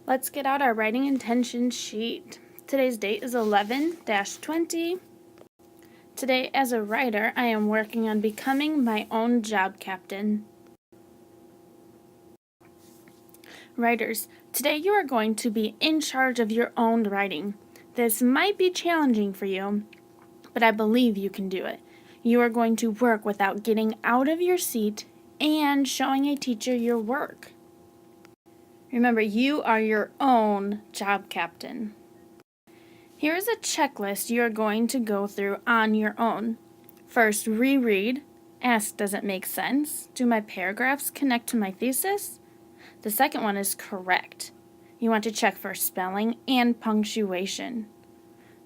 Let's get out our writing intention sheet. Today's date is 11-20. Today, as a writer, I am working on becoming my own job captain. Writers, today you are going to be in charge of your own writing. This might be challenging for you, but I believe you can do it. You are going to work without getting out of your seat and showing a teacher your work. Remember, you are your own job captain. Here is a checklist you are going to go through on your own. First, reread. Ask, does it make sense? Do my paragraphs connect to my thesis? The second one is correct. You want to check for spelling and punctuation.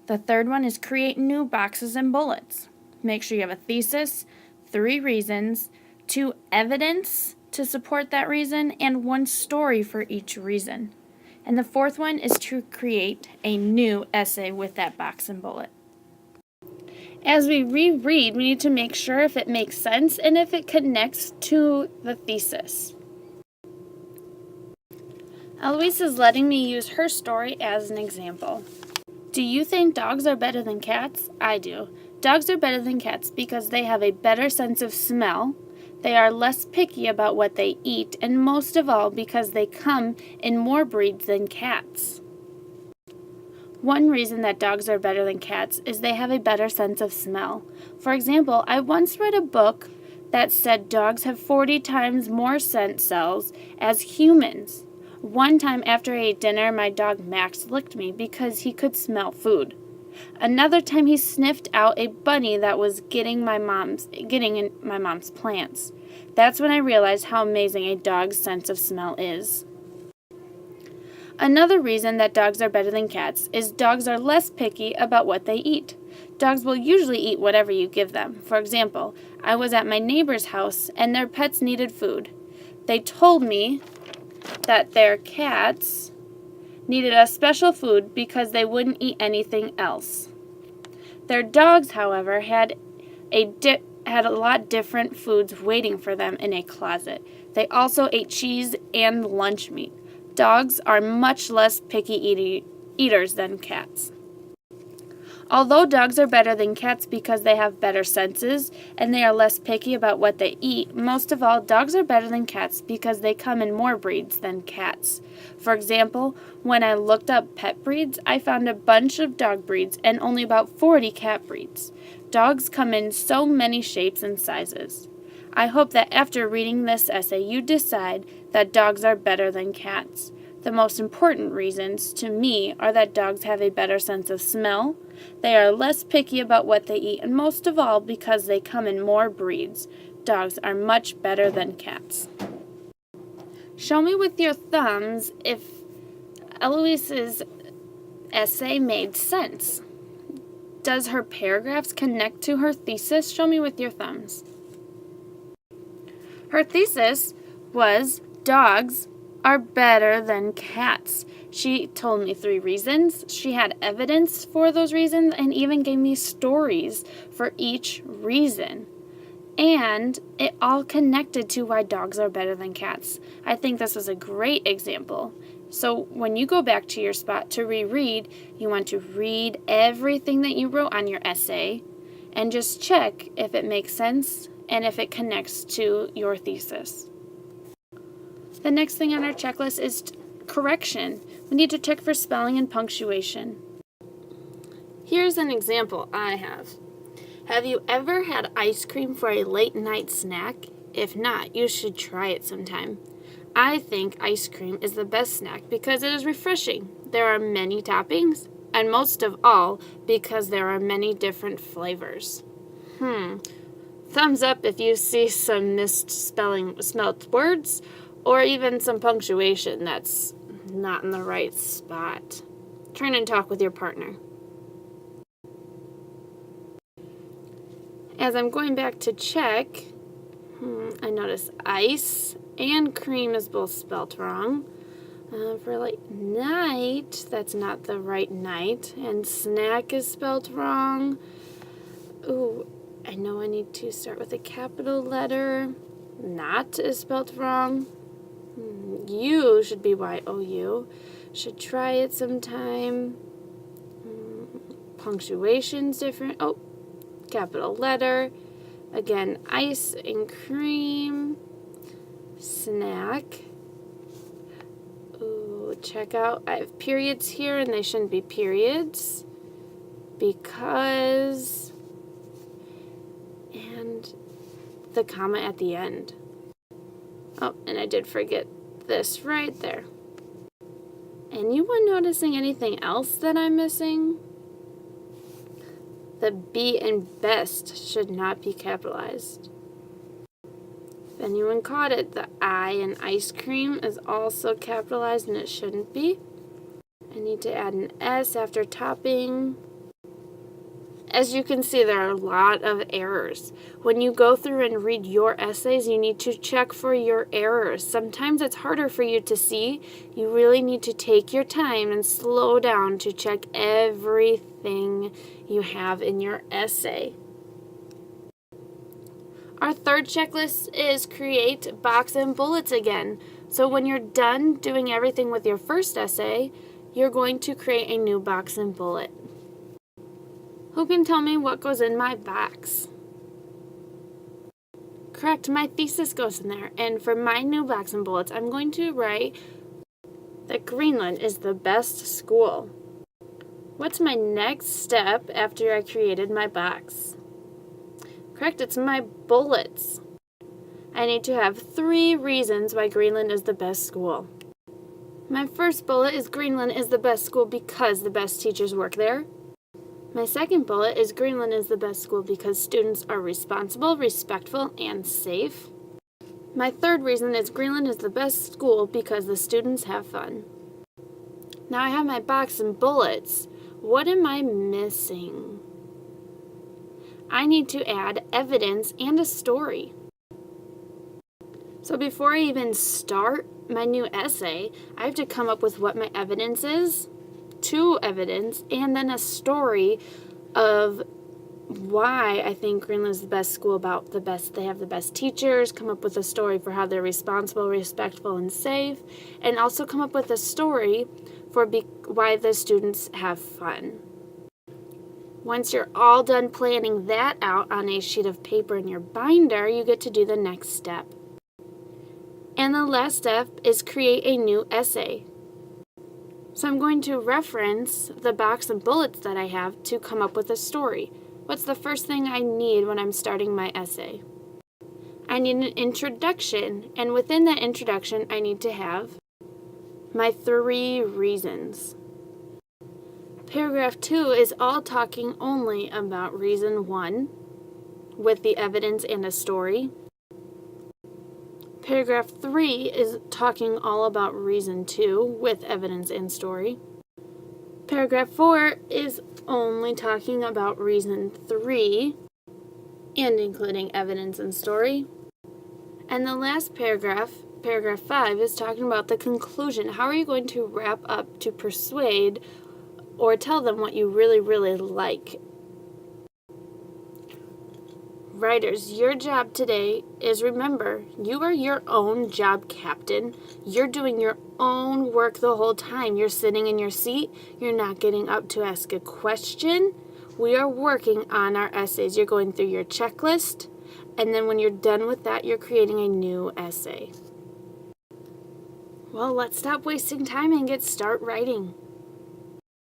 The third one is create new boxes and bullets. Make sure you have a thesis, 3 reasons, 2 evidence to support that reason, and 1 story for each reason. And the fourth one is to create a new essay with that box and bullet. As we reread, we need to make sure if it makes sense and if it connects to the thesis. Eloise is letting me use her story as an example. Do you think dogs are better than cats? I do. Dogs are better than cats because they have a better sense of smell. They are less picky about what they eat, and most of all because they come in more breeds than cats. One reason that dogs are better than cats is they have a better sense of smell. For example, I once read a book that said dogs have 40 times more scent cells as humans. One time after I ate dinner, my dog Max licked me because he could smell food. Another time he sniffed out a bunny that was getting in my mom's plants. That's when I realized how amazing a dog's sense of smell is. Another reason that dogs are better than cats is dogs are less picky about what they eat. Dogs will usually eat whatever you give them. For example, I was at my neighbor's house and their pets needed food. They told me that their cats needed a special food because they wouldn't eat anything else. Their dogs, however, had a lot different foods waiting for them in a closet. They also ate cheese and lunch meat. Dogs are much less picky eaters than cats. Although dogs are better than cats because they have better senses and they are less picky about what they eat, most of all, dogs are better than cats because they come in more breeds than cats. For example, when I looked up pet breeds, I found a bunch of dog breeds and only about 40 cat breeds. Dogs come in so many shapes and sizes. I hope that after reading this essay, you decide that dogs are better than cats. The most important reasons to me are that dogs have a better sense of smell, they are less picky about what they eat, and most of all, because they come in more breeds. Dogs are much better than cats. Show me with your thumbs if Eloise's essay made sense. Does her paragraphs connect to her thesis? Show me with your thumbs. Her thesis was dogs are better than cats. She told me 3 reasons. She had evidence for those reasons and even gave me stories for each reason. And it all connected to why dogs are better than cats. I think this was a great example. So when you go back to your spot to reread, you want to read everything that you wrote on your essay and just check if it makes sense and if it connects to your thesis. The next thing on our checklist is correction. We need to check for spelling and punctuation. Here's an example I have. Have you ever had ice cream for a late night snack? If not, you should try it sometime. I think ice cream is the best snack because it is refreshing. There are many toppings, and most of all, because there are many different flavors. Thumbs up if you see some misspelled words, or even some punctuation that's not in the right spot. Turn and talk with your partner. As I'm going back to check, I notice ice and cream is both spelled wrong. For late night, that's not the right night. And snack is spelled wrong. Ooh, I know I need to start with a capital letter. Not is spelled wrong. U should be Y-O-U. Should try it sometime. Punctuation's different. Oh, capital letter. Again, ice and cream. Snack. Ooh, check out. I have periods here, and they shouldn't be periods. Because. And the comma at the end. Oh, and I did forget this right there. Anyone noticing anything else that I'm missing? The B in best should not be capitalized. If anyone caught it, the I in ice cream is also capitalized and it shouldn't be. I need to add an S after topping. As you can see, there are a lot of errors. When you go through and read your essays, you need to check for your errors. Sometimes it's harder for you to see. You really need to take your time and slow down to check everything you have in your essay. Our third checklist is create box and bullets again. So when you're done doing everything with your first essay, you're going to create a new box and bullet. Who can tell me what goes in my box? Correct, my thesis goes in there. And for my new box and bullets, I'm going to write that Greenland is the best school. What's my next step after I created my box? Correct, it's my bullets. I need to have 3 reasons why Greenland is the best school. My first bullet is Greenland is the best school because the best teachers work there. My second bullet is Greenland is the best school because students are responsible, respectful, and safe. My third reason is Greenland is the best school because the students have fun. Now I have my box and bullets. What am I missing? I need to add evidence and a story. So before I even start my new essay, I have to come up with what my evidence is, 2 evidence, and then a story of why I think Greenland is the best school, about they have the best teachers, come up with a story for how they're responsible, respectful, and safe, and also come up with a story for why the students have fun. Once you're all done planning that out on a sheet of paper in your binder, you get to do the next step. And the last step is create a new essay. So I'm going to reference the box and bullets that I have to come up with a story. What's the first thing I need when I'm starting my essay? I need an introduction, and within that introduction, I need to have my 3 reasons. Paragraph 2 is all talking only about reason 1, with the evidence and a story. Paragraph 3 is talking all about reason 2 with evidence and story. Paragraph 4 is only talking about reason 3 and including evidence and story. And the last paragraph, paragraph 5, is talking about the conclusion. How are you going to wrap up to persuade or tell them what you really, really like? Writers, your job today is, remember, you are your own job captain. You're doing your own work the whole time. You're sitting in your seat. You're not getting up to ask a question. We are working on our essays. You're going through your checklist, and then when you're done with that, you're creating a new essay. Well, let's stop wasting time and start writing.